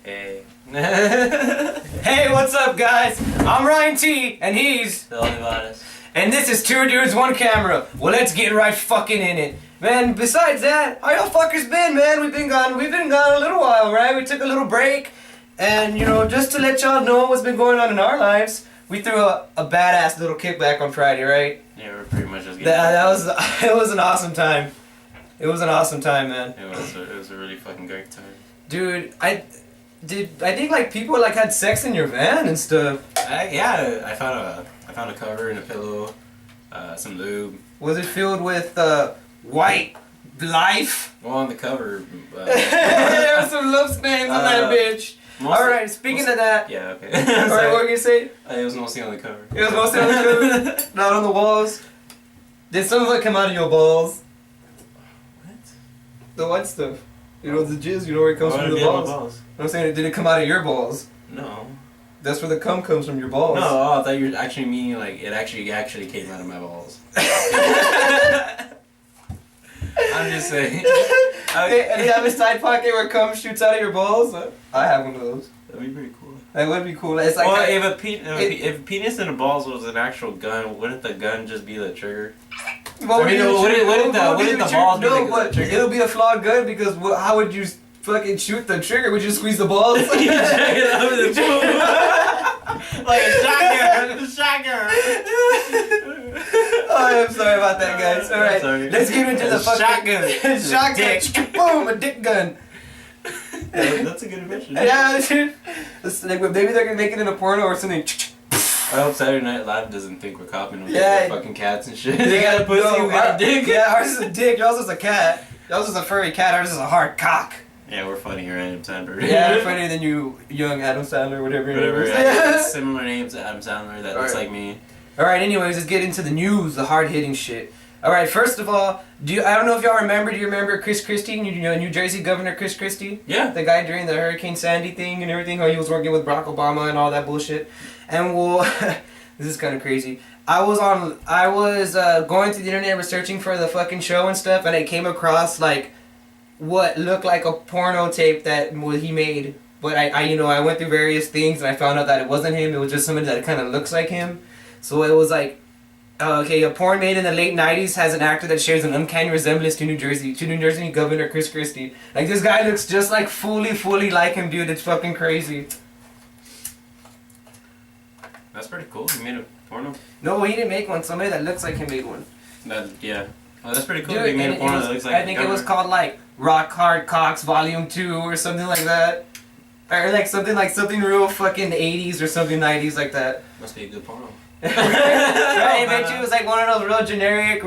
Hey. Hey, what's up, guys? I'm Ryan T, and he's Tell me about us. and this is 2Dudes, 1Camera. Well, let's get right fucking in it. Man, besides that, how y'all fuckers been, man? We've been gone a little while, right? We took a little break, and, you know, just to let y'all know what's been going on in our lives, we threw a badass little kickback on Friday, right? Yeah, we're pretty much just getting It was an awesome time. It was an awesome time, man. It was a really fucking great time. Dude, I think like people like had sex in your van and stuff. I found a cover and a pillow, some lube. Was it filled with white life? Well, on the cover. There were some love stains on that bitch. Alright, speaking of that. Yeah, okay. Alright, what were you saying? It was mostly on the cover. It was mostly on the cover, not on the walls. Did some of it come out of your balls? What? The white stuff. You know, the jizz, you know where it comes from the balls. I'm saying, did it come out of your balls? No. That's where the cum comes from, your balls. No, I thought you were actually meaning like it actually came out of my balls. I'm just saying. And you have a side pocket where cum shoots out of your balls? I have one of those. That'd be pretty cool. That would be cool. It's like well, if penis and the balls was an actual gun, wouldn't the gun just be the trigger? Well, wouldn't the balls be the trigger? It'll be a flawed gun because how would you fucking shoot the trigger? Would you squeeze the balls? You drag it out of the boom. Like a shotgun. Oh, I'm sorry about that, guys. All right, let's get into the fucking shotgun. Boom, a dick gun. Yeah, that's a good invention. Yeah, dude. Like, maybe they're gonna make it in a porno or something. I hope Saturday Night Live doesn't think we're copying them. Yeah. Fucking cats and shit. They got a pussy, we got a dick. Yeah, ours is a dick. Yours is a cat. Yours is a furry cat. Ours is a hard cock. Yeah, we're funnier, Adam Sandler. Yeah, we're funnier than you, young Adam Sandler, whatever. Yeah, similar names to Adam Sandler that looks like me. Alright, anyways, let's get into the news, the hard-hitting shit. Alright, first of all, I don't know if y'all remember, do you remember Chris Christie, New Jersey Governor Chris Christie? Yeah. The guy during the Hurricane Sandy thing and everything, how he was working with Barack Obama and all that bullshit. And well, this is kind of crazy. I was going through the internet researching for the fucking show and stuff, and I came across, like, what looked like a porno tape that he made. But I went through various things and I found out that it wasn't him, it was just somebody that kind of looks like him. So it was like, okay, a porn made in the late 90s has an actor that shares an uncanny resemblance to New Jersey Governor Chris Christie. Like, this guy looks just like fully like him, dude. It's fucking crazy. That's pretty cool. He made a porno? No, he didn't make one. Somebody that looks like him made one. Yeah. Oh, that's pretty cool. Dude, he made a porno that looks like I think it was called, like, Rock Hard Cocks Volume 2 or something like that. Or like something real fucking 80s or something 90s like that. Must be a good porno. Right, I bet you it was like one of those real generic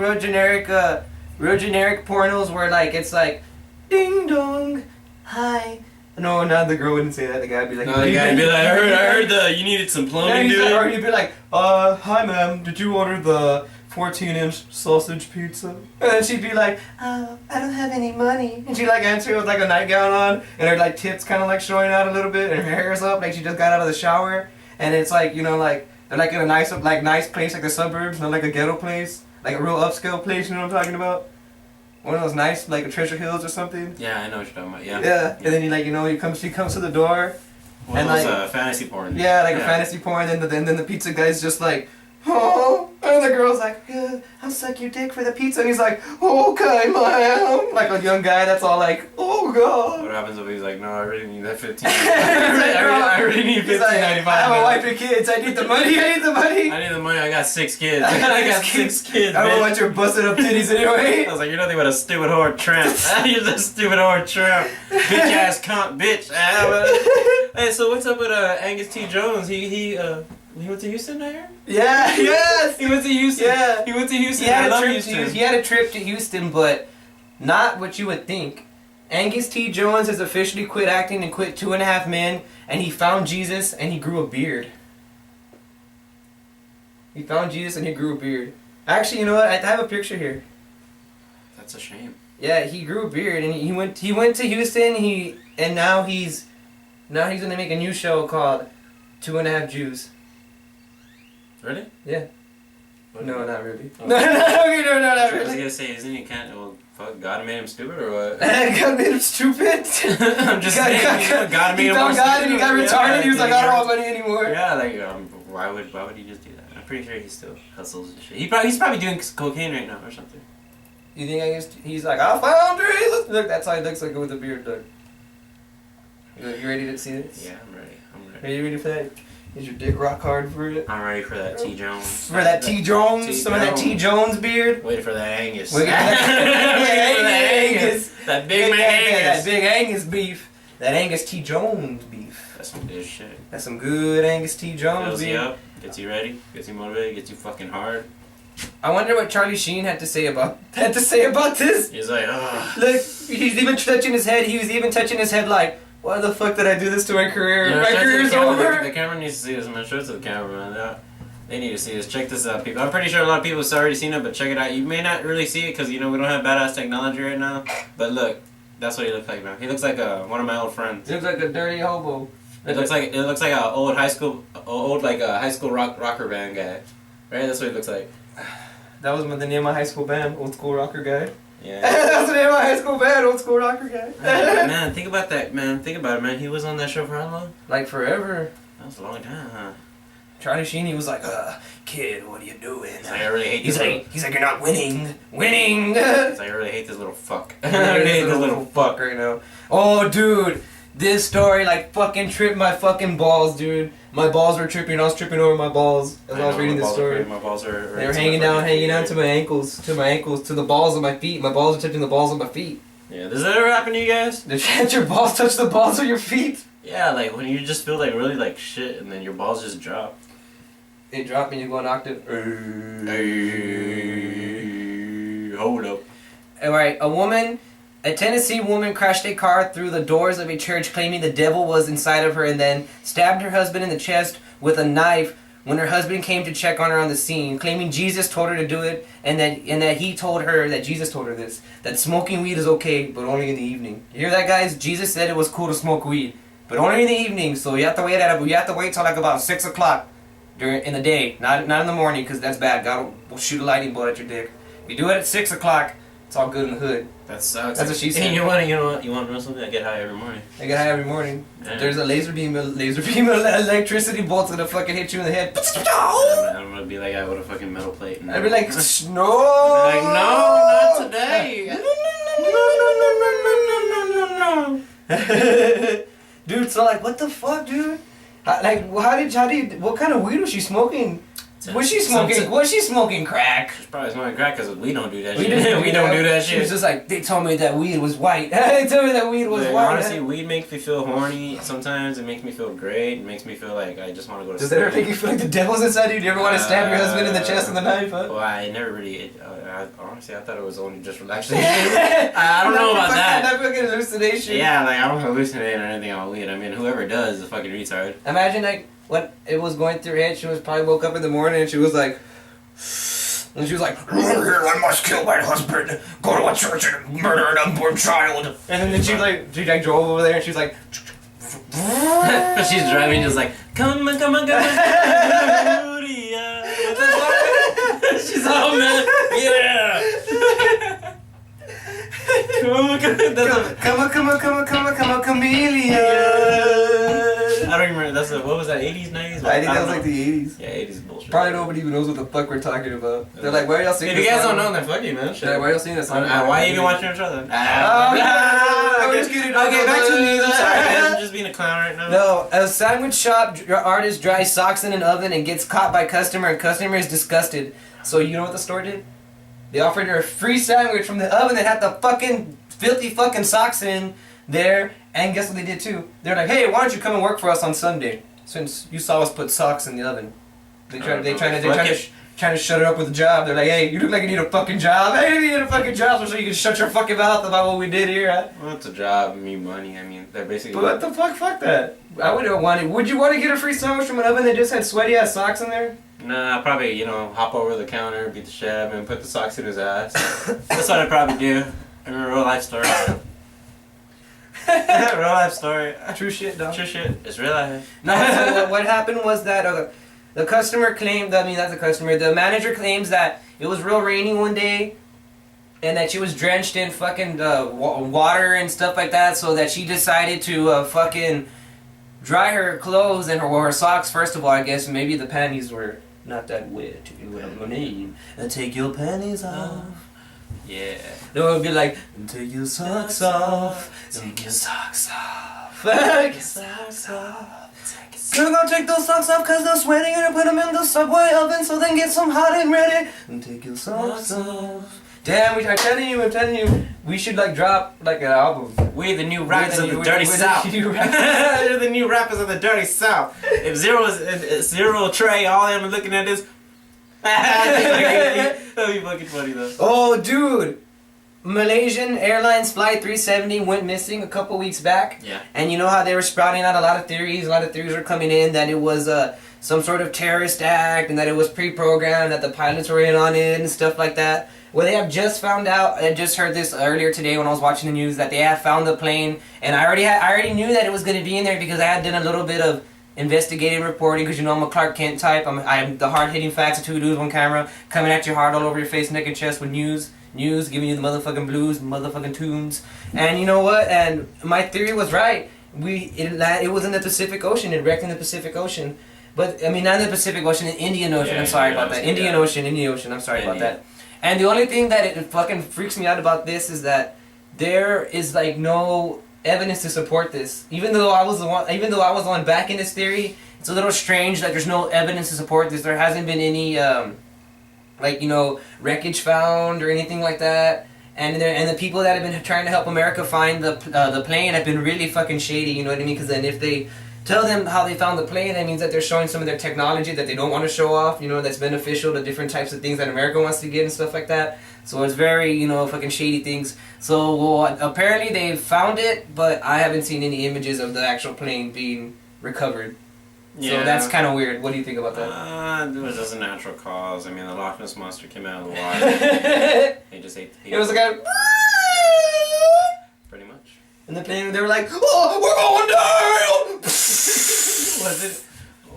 pornos where like it's like ding dong, hi. No, not the girl wouldn't say that. The guy would be like, no, the guy would be like, I heard you needed some plumbing, dude. Or he'd be like, hi ma'am, did you order the 14-inch sausage pizza? And then she'd be like, I don't have any money. And she'd like answer with like a nightgown on, and her like tits kind of like showing out a little bit, and her hair's up like she just got out of the shower, and it's like, you know, like they're like in a nice place like the suburbs, not like a ghetto place, like a real upscale place. You know what I'm talking about? One of those nice like Treasure Hills or something. Yeah, I know what you're talking about. Yeah. Yeah, and then she comes to the door. Well, and like fantasy porn. Yeah, like a fantasy porn, and then the pizza guy's just like, oh, and the girl's like, yeah, I'll suck your dick for the pizza, and he's like, okay, ma'am, like a young guy that's all like, oh god. What happens if he's like, no, I really need that 15. I really need 15.95. Like, I have a wife and kids. I need the money. I need the money. I got 6 kids. I got 6 kids. I don't want your busted up titties anyway. I was like, you're nothing but a stupid whore tramp. You're just a stupid whore tramp. Bitch ass cunt, bitch. Hey, so what's up with Angus T. Jones? He went to Houston, I heard? Yeah, yes! He went to Houston. Yeah. He went to Houston. I love Houston. He had a trip to Houston, but not what you would think. Angus T. Jones has officially quit acting and quit 2.5 Men, and he found Jesus and he grew a beard. He found Jesus and he grew a beard. Actually, you know what? I have a picture here. That's a shame. Yeah, he grew a beard and he went to Houston. Now he's gonna make a new show called 2.5 Jews. Really? Yeah. What No, not really. Oh. No, not I was really. gonna say, isn't he kind of, well, Fuck, God made him stupid or what? God made him stupid. I'm just saying, God made him found God and he got retarded. He was like, I don't want money anymore. Yeah, like, why would he just do that? I'm pretty sure he still hustles and shit. He's probably doing cocaine right now or something. You think he's like, I found her. Look, that's how he looks like with a beard, Doug. You ready to see this? Yeah, I'm ready. Are you ready for that? Is your dick rock hard for it? I'm ready for that T. Jones. For that T. Jones? Some of that T. Jones beard? Waiting for that Angus. Waiting for that Angus. That big man Angus. That big Angus beef. That Angus T. Jones beef. That's some good shit. That's some good Angus T. Jones Fills beef. you up, gets you ready, gets you motivated, gets you fucking hard. I wonder what Charlie Sheen had to say about this. He's like, ugh. Look, he's even touching his head. He was even touching his head like, why the fuck did I do this to my career? Yeah, my career's over. The camera needs to see this, man. Show it to the camera, man. They need to see this. Check this out, people. I'm pretty sure a lot of people have already seen it, but check it out. You may not really see it because, you know, we don't have badass technology right now. But look, that's what he looks like, man. He looks like one of my old friends. He looks like a dirty hobo. It looks like an old high school rocker band guy, right? That's what he looks like. That was the name of my high school band, Old School Rocker Guy. Yeah. That was the name of my high school band, Old School Rocker Guy. Man, think about that, man. Think about it, man. He was on that show for how long? Like forever. That was a long time, huh? Charlie Sheen, he was like, kid, what are you doing? He's like, I really hate he's this. He's like, you're not winning. Winning. He's like, I really hate this little fuck. I really hate this little fuck right now. Oh, dude. This story, like, fucking tripped my fucking balls, dude. My balls were tripping. I was tripping over my balls as I was reading this story. My balls are they were hanging down to my ankles, to the balls of my feet. My balls are touching the balls of my feet. Yeah, does that ever happen to you guys? Did your balls touch the balls of your feet? Yeah, like when you just feel like really like shit and then your balls just drop. They drop and you go an octave. Hold up. Alright, a Tennessee woman crashed a car through the doors of a church claiming the devil was inside of her and then stabbed her husband in the chest with a knife when her husband came to check on her on the scene, claiming Jesus told her to do it and that he told her, that Jesus told her this, that smoking weed is okay, but only in the evening. You hear that, guys? Jesus said it was cool to smoke weed, but only in the evening, so you have to wait till like about 6 o'clock in the day, not in the morning, because that's bad. God will shoot a lightning bolt at your dick. If you do it at 6 o'clock, it's all good in the hood. That sucks. That's what she said. Hey, you want to know something? I get high every morning. I get high every morning. Yeah. There's a laser beam electricity bolt's gonna fucking hit you in the head. I'm gonna be like I with a fucking metal plate. And I'd be like, no. I'd be like, no, not today. No. Dude, so like, what the fuck, dude? How did what kind of weed was she smoking? Was she smoking crack? She's probably smoking crack because we don't do that we shit. We don't do that shit. She was just like, they told me that weed was white. They told me that weed was white. Honestly, weed makes me feel horny. Sometimes it makes me feel great. It makes me feel like I just want to go to sleep. Does that ever make you feel like the devil's inside you? Do you ever want to stab your husband in the chest with a knife, huh? Well, I never really... honestly, I thought it was only just relaxation. I don't know about that. That fucking hallucination. Yeah, like, I don't hallucinate or anything on weed. I mean, whoever does is a fucking retard. Imagine, like, what it was going through her head. She was probably woke up in the morning and she was like... And she was like, I must kill my husband, go to a church and murder an unborn child. And then she drove over there and she was like... She's driving just like, come on. She's all mad. Yeah. Come on, chameleon. I don't remember. What was that? 80s, 90s? I think that was like the 80s. Yeah, 80s bullshit. Probably nobody even knows what the fuck we're talking about. They're like, why are y'all singing this song? If you guys song? don't know, then fuck you, man. Shit. Why are y'all singing that song? Why are you even watching each other? Okay, back to me. I'm sorry, man. I'm just being a clown right now. No, a sandwich shop artist dries socks in an oven and gets caught by customer, and customer is disgusted. So you know what the store did? They offered her a free sandwich from the oven that had the fucking filthy fucking socks in there. And guess what they did too? They're like, hey, why don't you come and work for us on Sunday? Since you saw us put socks in the oven. They're trying to shut her up with a job. They're like, hey, you look like you need a fucking job. Hey, you need a fucking job so you can shut your fucking mouth about what we did here. Huh? Well, it's a job, me money. I mean, they're basically... But what the fuck? Fuck that. I wouldn't want it. Would you want to get a free sandwich from an oven that just had sweaty ass socks in there? Nah, I'd probably, hop over the counter, beat the chef, and put the socks in his ass. That's what I'd probably do. In a real life story. Real life story. True shit, dog. True shit. It's real life. No, so what happened was that the customer claimed, the manager claims that it was real rainy one day, and that she was drenched in fucking water and stuff like that, so that she decided to fucking dry her clothes and her socks first of all, I guess. Maybe the panties were not that wet, if you know what I mean. And take your panties off. Yeah. No, it would be like, take your socks off. Take your socks off. Take your socks off. You're gonna take those socks off cause they're sweating and put them in the Subway oven so then get some hot and ready. And take your socks off. Damn, I'm telling you, we should like drop like an album. We're the new rappers of the Dirty South. We're the new rappers of the Dirty South. If Zero Trey, all I'm looking at is that'd be fucking funny though. Oh, dude. Malaysian Airlines Flight 370 went missing a couple weeks back. Yeah. And you know how they were sprouting out a lot of theories? A lot of theories were coming in that it was some sort of terrorist act and that it was pre-programmed, that the pilots were in on it and stuff like that. Well, they have just found out, I just heard this earlier today when I was watching the news, that they have found the plane. And I already knew that it was going to be in there because I had done a little bit of investigative reporting, because you know I'm a Clark Kent type. I'm the hard-hitting facts of 2Dudes, 1Camera, coming at you hard all over your face, neck and chest with news, giving you the motherfucking blues, motherfucking tunes. And you know what? And my theory was right. It was in the Pacific Ocean. It wrecked in the Pacific Ocean. But, I mean, not in the Pacific Ocean, in the Indian Ocean. Yeah, I'm sorry about that. Indian Ocean. I'm sorry about that. And the only thing that it fucking freaks me out about this is that there is, like, no evidence to support this. Even though I was the one backing this theory, it's a little strange that there's no evidence to support this. There hasn't been any wreckage found or anything like that. And the people that have been trying to help America find the plane have been really fucking shady. You know what I mean? Because then if they tell them how they found the plane, that means that they're showing some of their technology that they don't want to show off. You know, that's beneficial to different types of things that America wants to get and stuff like that. So it's very, fucking shady things. So apparently they found it, but I haven't seen any images of the actual plane being recovered. Yeah. So that's kind of weird. What do you think about that? It was just a natural cause. I mean, the Loch Ness Monster came out of the water. They just ate the people. It was like a... Pretty much. And the plane, they were like, oh, we're going down!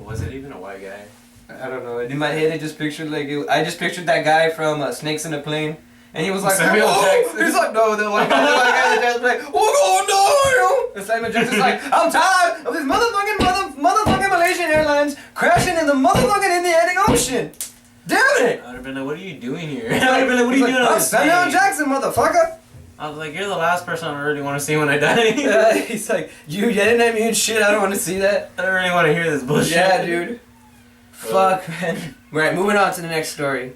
Was it even a white guy? I don't know. In my head, I just pictured I just pictured that guy from Snakes in a Plane, and he was like, Samuel Jackson. He's like, no, the white guy that's like, we're going down! And Samuel Jackson's like, I'm tired of these motherfucking Malaysian Airlines crashing in the motherfucking Indian Ocean. Damn it! I would have been like, what are you doing here? I would have been like, what are you doing on I'm this Samuel stage? Jackson, motherfucker! I was like, you're the last person I really want to see when I die. He's like, you didn't have me and shit, I don't want to see that. I don't really want to hear this bullshit. Yeah, dude. Fuck, man. Right, moving on to the next story.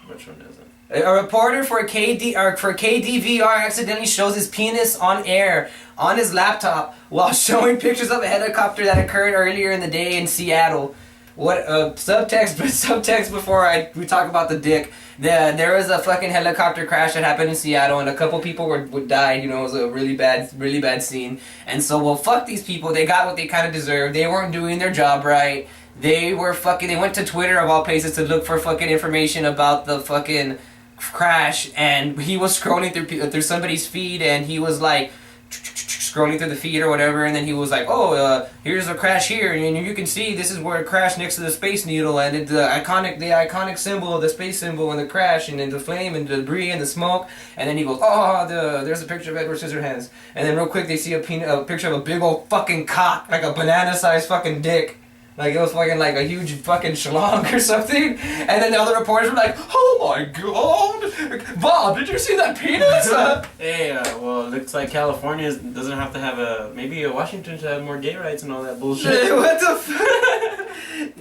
Which one is it? A reporter for KDVR accidentally shows his penis on air on his laptop while showing pictures of a helicopter that occurred earlier in the day in Seattle. What subtext before we talk about the dick. There was a fucking helicopter crash that happened in Seattle, and a couple people died. You know, it was a really bad scene. And so, well, fuck these people. They got what they kind of deserved. They weren't doing their job right. They went to Twitter of all places to look for fucking information about the fucking crash, and he was scrolling through somebody's feed, and he was like scrolling through the feed or whatever, and then he was like, oh, here's a crash here, and you can see this is where it crashed next to the Space Needle, and the iconic symbol, the space symbol, and the crash, and then the flame, and the debris, and the smoke, and then he goes, oh, there's a picture of Edward Scissorhands, and then real quick they see a picture of a big old fucking cock, like a banana-sized fucking dick. Like, it was fucking like a huge fucking schlong or something. And then the other reporters were like, oh my god! Bob, did you see that penis? Hey, well, it looks like California doesn't have to have maybe Washington should have more gay rights and all that bullshit. What the fuck?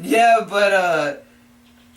Yeah, but,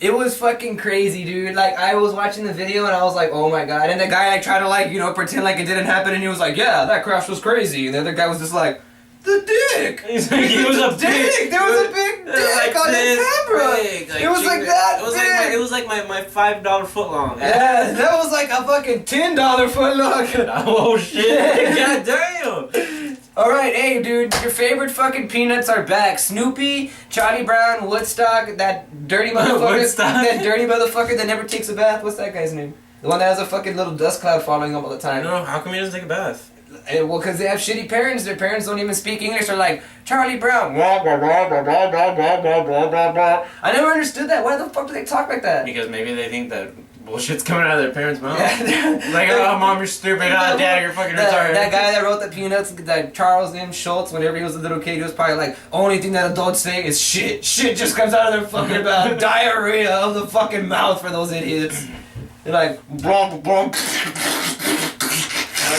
it was fucking crazy, dude. Like, I was watching the video and I was like, oh my god. And the guy, tried to, pretend like it didn't happen, and he was like, yeah, that crash was crazy. And the other guy was just like, the dick! He's like, it was a dick! There was a big dick on the camera! It was like that big! It was like my $5 foot long. Yeah, that was like a fucking $10 foot long. Oh shit! God damn! Alright, hey dude, your favorite fucking peanuts are back. Snoopy, Charlie Brown, Woodstock, that dirty motherfucker. That dirty motherfucker that never takes a bath. What's that guy's name? The one that has a fucking little dust cloud following him all the time. No, how come he doesn't take a bath? Well, because they have shitty parents. Their parents don't even speak English. They're like, Charlie Brown. I never understood that. Why the fuck do they talk like that? Because maybe they think that bullshit's coming out of their parents' mouth. Yeah. Like, oh, mom, you're stupid. Oh, dad, you're fucking retarded. That guy that wrote the Peanuts, that Charles M. Schultz, whenever he was a little kid, he was probably like, only thing that adults say is shit. Shit just comes out of their fucking mouth. Diarrhea of the fucking mouth for those idiots. They're like, blom, blom.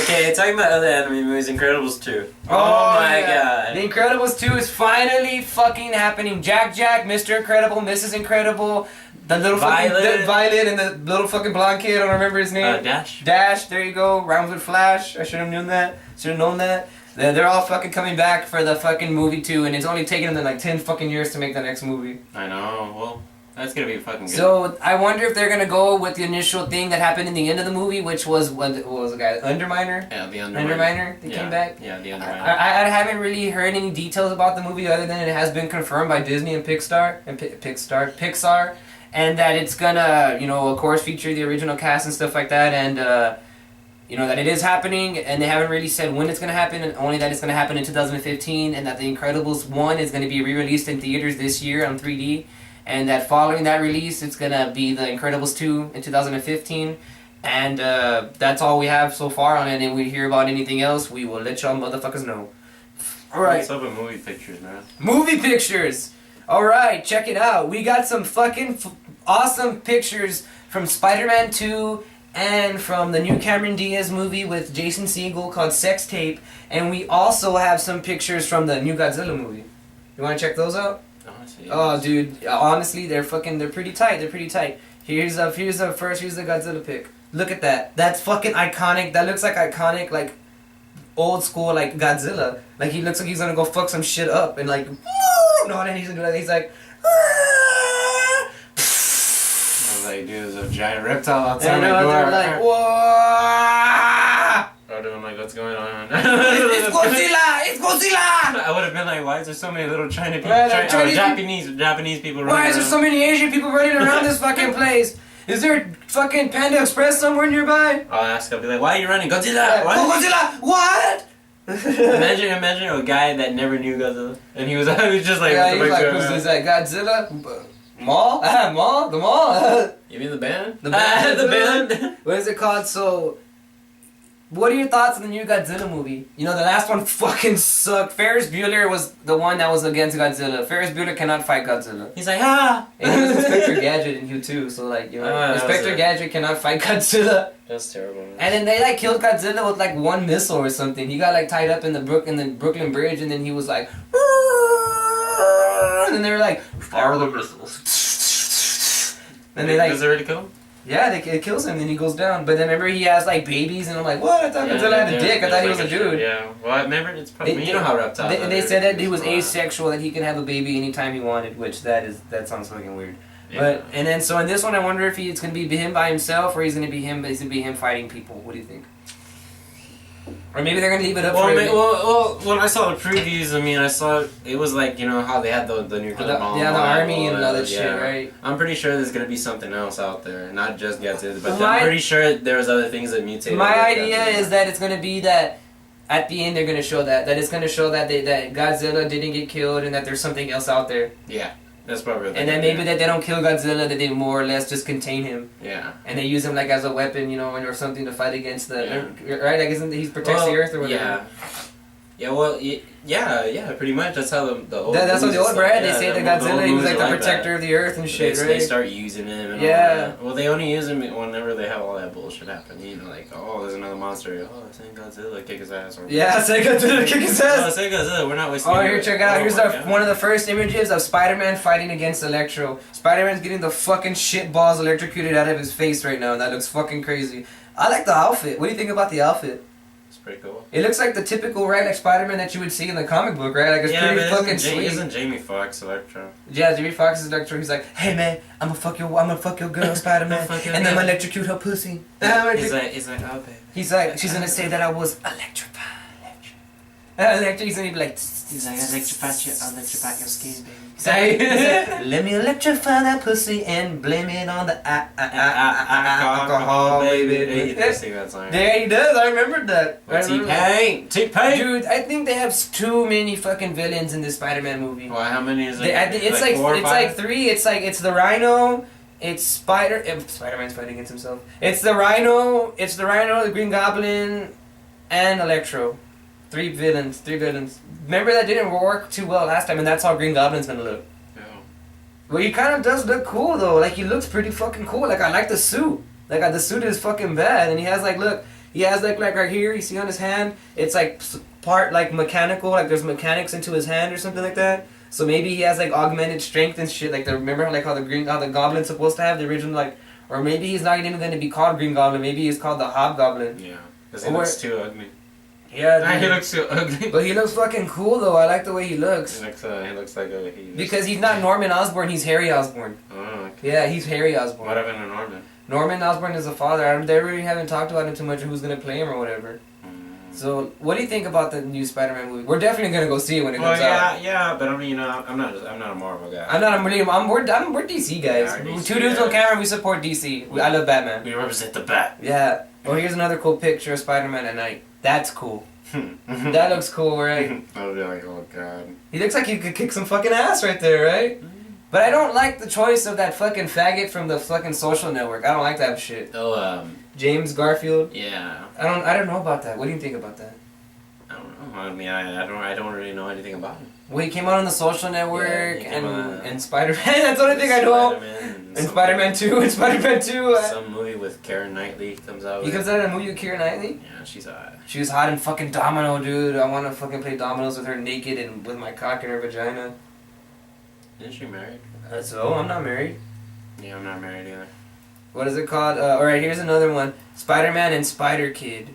Okay, talking about other anime movies, Incredibles 2. Oh my yeah. god. The Incredibles 2 is finally fucking happening. Jack, Mr. Incredible, Mrs. Incredible, the little fucking Violet and the little fucking blonde kid, I don't remember his name. Dash. Dash, there you go. Rhymes with Flash. I should have known that. They're all fucking coming back for the fucking movie 2, and it's only taken them like 10 fucking years to make the next movie. I know, well, that's gonna be fucking good. So, I wonder if they're gonna go with the initial thing that happened in the end of the movie, which was, what was the guy? Underminer? Yeah, the Underminer. They came back? Yeah, the Underminer. I haven't really heard any details about the movie other than it has been confirmed by Disney and Pixar, and that it's gonna, you know, of course, feature the original cast and stuff like that, and, you know, that it is happening, and they haven't really said when it's gonna happen, and only that it's gonna happen in 2015, and that The Incredibles 1 is gonna be re-released in theaters this year on 3D. And that following that release, it's gonna be The Incredibles 2 in 2015. And that's all we have so far on it. And if we hear about anything else, we will let y'all motherfuckers know. Alright. What's up with movie pictures, man? Movie pictures! Alright, check it out. We got some fucking awesome pictures from Spider-Man 2 and from the new Cameron Diaz movie with Jason Segel called Sex Tape. And we also have some pictures from the new Godzilla movie. You wanna check those out? Oh, dude! Honestly, they're pretty tight. Here's the Godzilla pic. Look at that. That's fucking iconic. That looks like iconic, like old school, like Godzilla. Like he looks like he's gonna go fuck some shit up and like, no, and he's like. I was like, dude, there's a giant reptile outside my door. They're like, whoa! I'm like, what's going on? It's Godzilla! I would have been like, why is there so many little China people? Japanese people running Why is there so many Asian people running around this fucking place? Is there a fucking Panda Express somewhere nearby? I'll ask, I'll be like, why are you running? Godzilla! Godzilla! What? imagine a guy that never knew Godzilla. And he was just like, yeah, he was like, who's that? Godzilla? Mall? Mall? The mall? You mean the band? The band. The band. What is it called? So, what are your thoughts on the new Godzilla movie? You know, the last one fucking sucked. Ferris Bueller was the one that was against Godzilla. Ferris Bueller cannot fight Godzilla. He's like, ah! And he was Inspector Gadget in you too, so like, you know, Inspector Gadget cannot fight Godzilla. That's terrible, man. And then they like killed Godzilla with like one missile or something. He got like tied up in the Brooklyn Bridge, and then he was like, and then they were like, fire the missiles. And they like, does it already kill him? Yeah, it kills him, then he goes down. But then remember he has like babies, and I'm like, what? I thought Godzilla had a dick. I thought he was a dude. Yeah, well, I remember it's probably, you know how reptiles are. They said that he was asexual, that he could have a baby anytime he wanted, which that sounds fucking weird. Yeah. But and then so in this one, I wonder if it's gonna be him by himself, or he's gonna be him fighting people. What do you think? Or maybe they're gonna leave it up for him. Well, when I saw the previews, I mean, I saw it was like, you know, how they had the nuclear bomb. Yeah, the army and all that shit, right? I'm pretty sure there's gonna be something else out there, not just Godzilla, but I'm pretty sure there was other things that mutated. My idea is that it's gonna be that at the end they're gonna show that it's gonna show that that Godzilla didn't get killed and that there's something else out there. Yeah. That's probably. And then maybe that they don't kill Godzilla, that they more or less just contain him. Yeah. And they use him like as a weapon, you know, or something to fight against the right. I guess he protects the Earth or whatever. Yeah. Yeah. Well. Yeah. Pretty much. That's how the old. That's how the old right. They say that Godzilla he was like the protector of the Earth and shit, right? They start using him. And all that. Well, they only use him whenever they have all that bullshit happen. You know, like, oh, there's another monster. Oh, send Godzilla, kick his ass. Or send Godzilla, kick his ass. Oh, send Godzilla. We're not wasting. Oh, here, check it out. Here's one of the first images of Spider-Man fighting against Electro. Spider-Man's getting the fucking shit balls electrocuted out of his face right now, and that looks fucking crazy. I like the outfit. What do you think about the outfit? It's pretty cool. It looks like the typical, right, like Spider-Man that you would see in the comic book, right? Like it's pretty fucking sweet. Isn't Jamie Foxx Electro? Yeah, Jamie Foxx is Electro. He's like, hey man, I'm gonna fuck your girl, Spider-Man, and then I'm gonna electrocute her pussy. He's like, oh baby. He's like, she's gonna say that I was electrified. He's gonna be like, he's like, I'll electrify your skin, baby. Let me electrify that pussy and blame it on the alcohol, baby. He does sing that song. Yeah, he does. I remembered that. T-Pain. Dude, I think they have too many fucking villains in this Spider-Man movie. Well, how many is it? It's like 3. It's the Rhino. It's Spider-Man's fighting against himself. It's the Rhino, the Green Goblin, and Electro. Three villains. Remember that didn't work too well last time, and that's how Green Goblin's gonna look. Yeah. Well, he kind of does look cool though. Like he looks pretty fucking cool. Like I like the suit. Like the suit is fucking bad, and he has like right here. You see on his hand, it's like part like mechanical. Like there's mechanics into his hand or something like that. So maybe he has like augmented strength and shit. Like remember like how the Goblin's supposed to have the original like, or maybe he's not even going to be called Green Goblin. Maybe he's called the Hobgoblin. Yeah, because he looks too ugly. Yeah, he looks too ugly. But he looks fucking cool though. I like the way he looks. He looks like a. Because he's not Norman Osborn. He's Harry Osborn. Oh, okay. Yeah, he's Harry Osborn. What happened to Norman? Norman Osborn is the father. They really haven't talked about him too much or who's gonna play him or whatever. So, what do you think about the new Spider-Man movie? We're definitely gonna go see it when it comes out. Yeah, but I mean, I'm not a Marvel guy. We're DC guys. Yeah, DC 2Dudes on camera. We support DC. I love Batman. We represent the Bat. Yeah. Well, here's another cool picture of Spider-Man at night. That's cool. That looks cool, right? I would be like, oh god. He looks like he could kick some fucking ass right there, right? But I don't like the choice of that fucking faggot from the fucking Social Network. I don't like that shit. Oh, James Garfield. Yeah. I don't know about that. What do you think about that? I don't know. I mean, I don't really know anything about him. Well, he came out on the Social Network and Spider-Man. That's the only thing I know. And Spider-Man 2 and Spider-Man 2. Some movie with Keira Knightley comes out. He comes out in a movie with Keira Knightley? Yeah, she's hot. She was hot in fucking Domino, dude. I want to fucking play dominoes with her naked and with my cock in her vagina. Isn't she married? So, I'm not married. Yeah, I'm not married either. What is it called? Alright, here's another one. Spider-Man and Spider-Kid.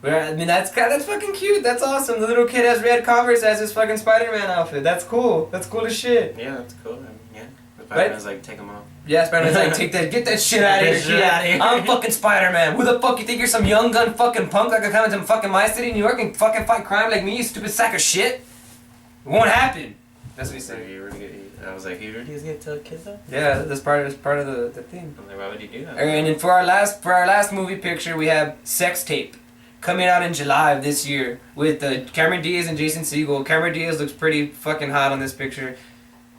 I mean, that's fucking cute. That's awesome. The little kid has red Converse as his fucking Spider-Man outfit. That's cool. That's cool as shit. Yeah, that's cool. Yeah. The Spider-Man's like, take him off. Yeah, Spider-Man's like, get that shit out of here, kid. I'm fucking Spider-Man. Who the fuck you think you're, some young gun fucking punk that could come into fucking my city, New York, and fucking fight crime like me, you stupid sack of shit? It won't happen. That's what he said. I was like, he really is gonna tell kids that? Yeah, that's part of the thing. I'm like, why would he do that? And then for our last movie picture, we have Sex Tape, coming out in July of this year with Cameron Diaz and Jason Segel. Cameron Diaz looks pretty fucking hot on this picture,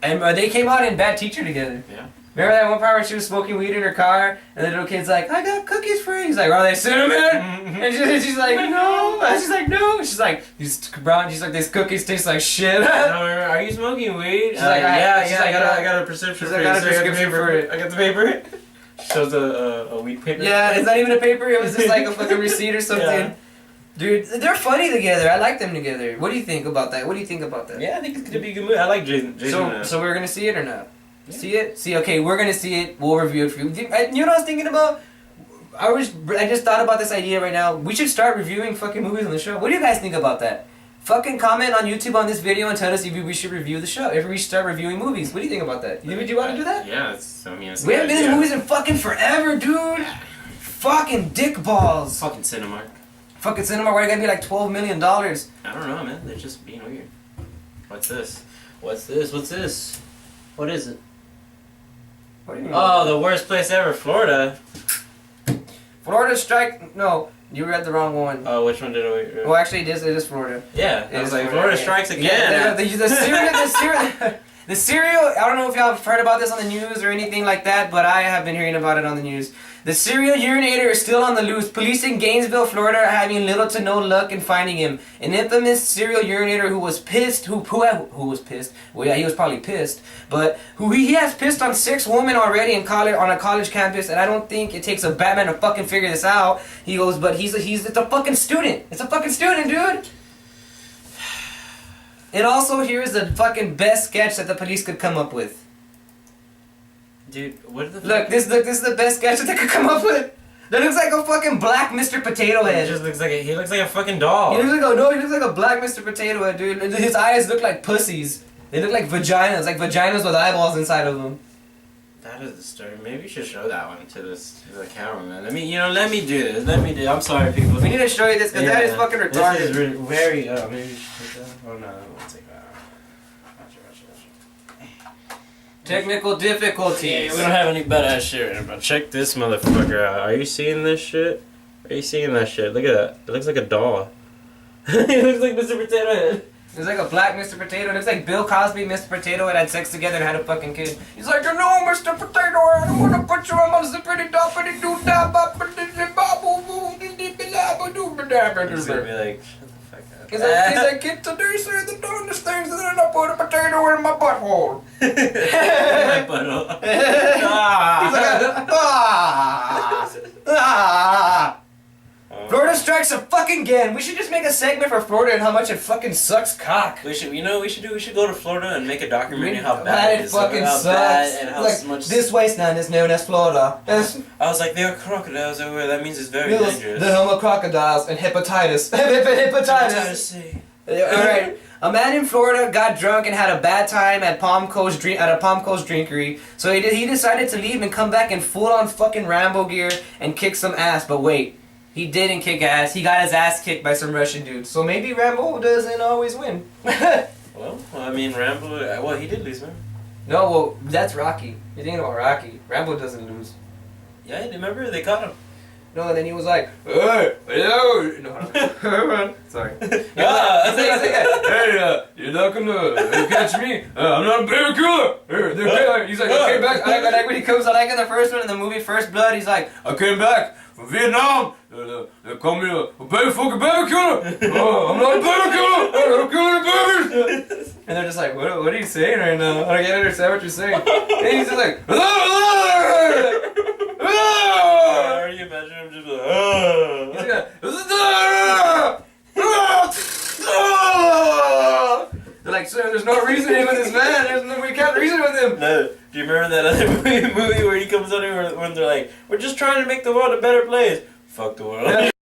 and they came out in Bad Teacher together. Yeah. Remember that one part where she was smoking weed in her car, and the little kid's like, "I got cookies for you." He's like, "Are they cinnamon?" And she's like, "No." And she's like, "No." She's like, "These brown." She's like, "These cookies taste like shit." Are you smoking weed? She's like, yeah. I got a prescription. I got a prescription for it. I got the paper. Shows a weed paper. Yeah, it's not even a paper. It was just like a fucking receipt or something. Yeah. Dude, they're funny together. I like them together. What do you think about that? Yeah, I think it's gonna be a good movie. I like Jason. So we're gonna see it or not? Yeah. See it? Okay, we're gonna see it. We'll review it for you. You know what I was thinking about? I just thought about this idea right now. We should start reviewing fucking movies on the show. What do you guys think about that? Fucking comment on YouTube on this video and tell us if we should review the show. If we should start reviewing movies. What do you think about that? Would you want to do that? Yeah, we haven't been in movies in fucking forever, dude. Fucking dick balls. Fucking Cinemark. Fucking Cinemark, why you gotta be like $12 million? I don't know, man. They're just being weird. What's this? What is it? What do you mean? Oh, the worst place ever, Florida. Florida strike. No, you read the wrong one. Oh, which one did I read? Well, actually, it is Florida. Yeah, I was like, Florida strikes again. Yeah, the cereal. I don't know if y'all have heard about this on the news or anything like that, but I have been hearing about it on the news. The serial urinator is still on the loose. Police in Gainesville, Florida, are having little to no luck in finding him. An infamous serial urinator who was pissed. Who was pissed? Well, yeah, he was probably pissed. But he has pissed on 6 women already on a college campus, and I don't think it takes a Batman to fucking figure this out. He goes, but it's a fucking student. It's a fucking student, dude. And also, here's the fucking best sketch that the police could come up with. Dude, what the Look, this is the best sketch that they could come up with. That looks like a fucking black Mr. Potato Head. He looks like a fucking doll. He looks like a black Mr. Potato Head, dude. His eyes look like pussies. They look like vaginas with eyeballs inside of them. That is disturbing. Maybe you should show that one to the camera, man. Let me do this. I'm sorry, people. We need to show you this because that is fucking retarded. This is really, very. Maybe you should take that. Oh no, I won't take that. Technical difficulties. Yeah, we don't have any badass shit right now, but check this motherfucker out. Are you seeing this shit? Are you seeing that shit? Look at that. It looks like a doll. It looks like Mr. Potato Head. There's like a black Mr. Potato. It looks like Bill Cosby, Mr. Potato, and had sex together and had a fucking kid. He's like, you know, Mr. Potato, I don't want to put you on my zippity doppity doo da ba ba dee dee ba boo boo dee dee ba da ba doo ba da ba doo. He's gonna be like, shut the fuck up. He's like, kid, today say the dumbest things, and then I put a potato in my butthole. My butthole. He's like, Florida strikes a fucking again. We should just make a segment for Florida and how much it fucking sucks cock. We should, you know what we should do? We should go to Florida and make a documentary on how bad it is. Fucking how sucks. bad and how like, much... This wasteland is known as Florida. I was like, there are crocodiles everywhere. That means it's very dangerous. The homo crocodiles and hepatitis. Hepatitis C. Alright. A man in Florida got drunk and had a bad time at a Palm Coast drinkery. So he decided to leave and come back in full on fucking Rambo gear and kick some ass. But wait, he didn't kick ass. He got his ass kicked by some Russian dudes. So maybe Rambo doesn't always win. Well, I mean, Rambo. Well, he did lose, man. No, well, that's Rocky. You're thinking about Rocky. Rambo doesn't lose. Yeah, remember they caught him. No, and then he was like, hey, hello. No, sorry. He's like, hey, you're not gonna catch me. I'm not a bear killer. He's like, I came back. I like when he comes, I like in the first one in the movie First Blood, he's like, I came back from Vietnam. They call me a fucking bear killer. I'm not a bear killer. I'm killing bears. And they're just like, what are you saying right now? I don't understand what you're saying. And he's just like, Are you imagine him just like, they're like, sir, there's no reasoning with this man. We can't reason with him. No. Do you remember that other movie where he comes on here when they're like, we're just trying to make the world a better place? Fuck the world.